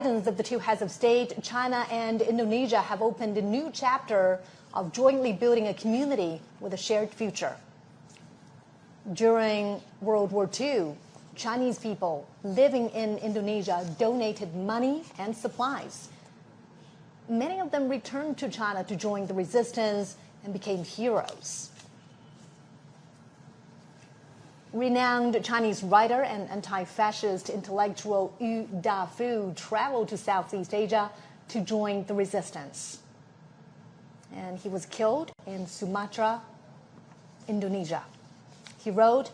Of the two heads of state, China and Indonesia have opened a new chapter of jointly building a community with a shared future. During World War II, Chinese people living in Indonesia donated money and supplies. Many of them returned to China to join the resistance and became heroes. Renowned Chinese writer and anti-fascist intellectual Yu Dafu traveled to Southeast Asia to join the resistance. And he was killed in Sumatra, Indonesia. He wrote,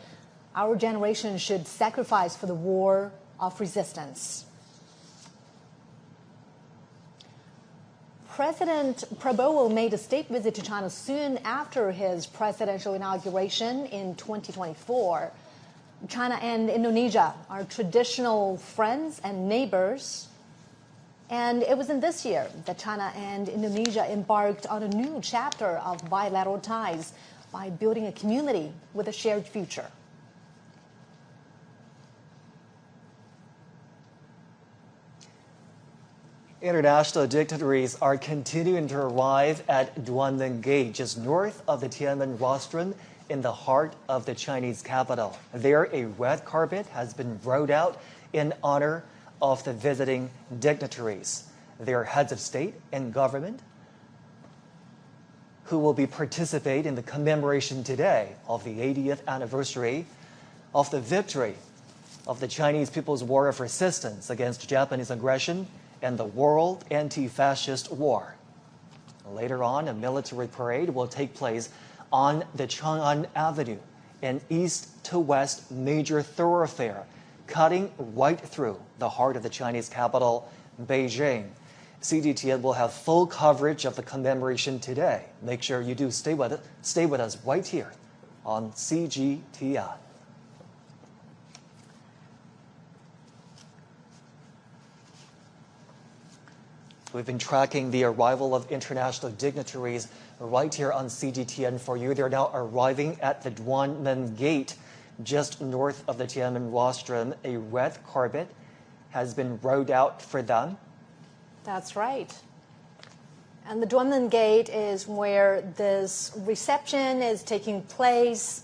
"Our generation should sacrifice for the war of resistance." President Prabowo made a state visit to China soon after his presidential inauguration in 2024. China and Indonesia are traditional friends and neighbors. And it was in this year that China and Indonesia embarked on a new chapter of bilateral ties by building a community with a shared future. International dignitaries are continuing to arrive at Tiananmen Gate, just north of the Tiananmen rostrum in the heart of the Chinese capital. There, a red carpet has been rolled out in honor of the visiting dignitaries. They are heads of state and government who will be participating in the commemoration today of the 80th anniversary of the victory of the Chinese People's War of Resistance against Japanese aggression and the World Anti-Fascist War. Later on, a military parade will take place on the Chang'an Avenue, an east-to-west major thoroughfare cutting right through the heart of the Chinese capital, Beijing. CGTN will have full coverage of the commemoration today. Make sure you do stay with us right here on CGTN. We've been tracking the arrival of international dignitaries right here on CGTN for you. They're now arriving at the Tiananmen Gate, just north of the Tiananmen rostrum. A red carpet has been rolled out for them. That's right. And the Tiananmen Gate is where this reception is taking place.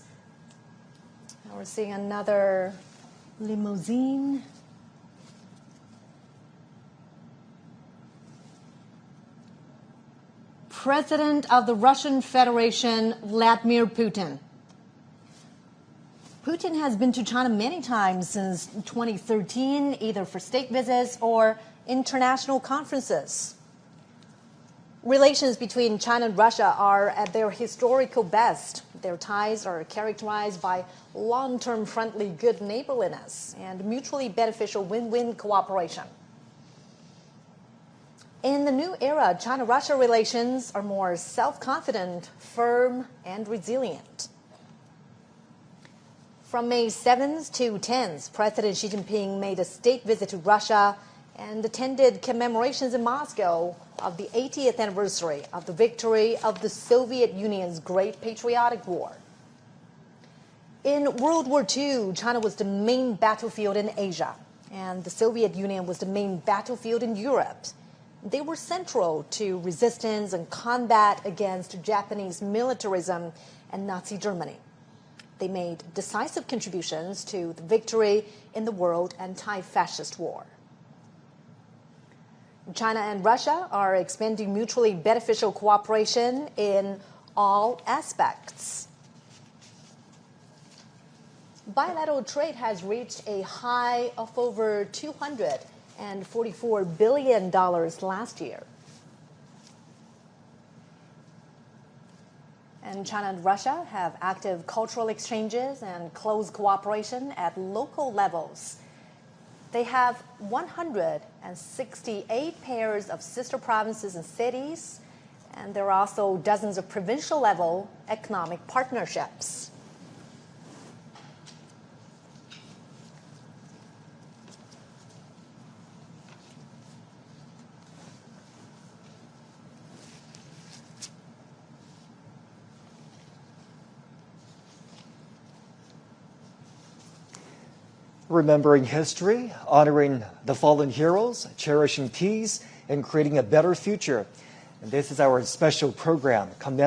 Now we're seeing another limousine. President of the Russian Federation, Vladimir Putin. Putin has been to China many times since 2013, either for state visits or international conferences. Relations between China and Russia are at their historical best. Their ties are characterized by long-term friendly good neighborliness and mutually beneficial win-win cooperation. In the new era, China-Russia relations are more self-confident, firm, and resilient. From May 7th to 10th, President Xi Jinping made a state visit to Russia and attended commemorations in Moscow of the 80th anniversary of the victory of the Soviet Union's Great Patriotic War. In World War II, China was the main battlefield in Asia, and the Soviet Union was the main battlefield in Europe. They were central to resistance and combat against Japanese militarism and Nazi Germany. They made decisive contributions to the victory in the World Anti-Fascist War. China and Russia are expanding mutually beneficial cooperation in all aspects. Bilateral trade has reached a high of over $244 billion last year. And China and Russia have active cultural exchanges and close cooperation at local levels. They have 168 pairs of sister provinces and cities, and there are also dozens of provincial-level economic partnerships. remembering history, honoring the fallen heroes, cherishing peace, and creating a better future. And this is our special program, commemorating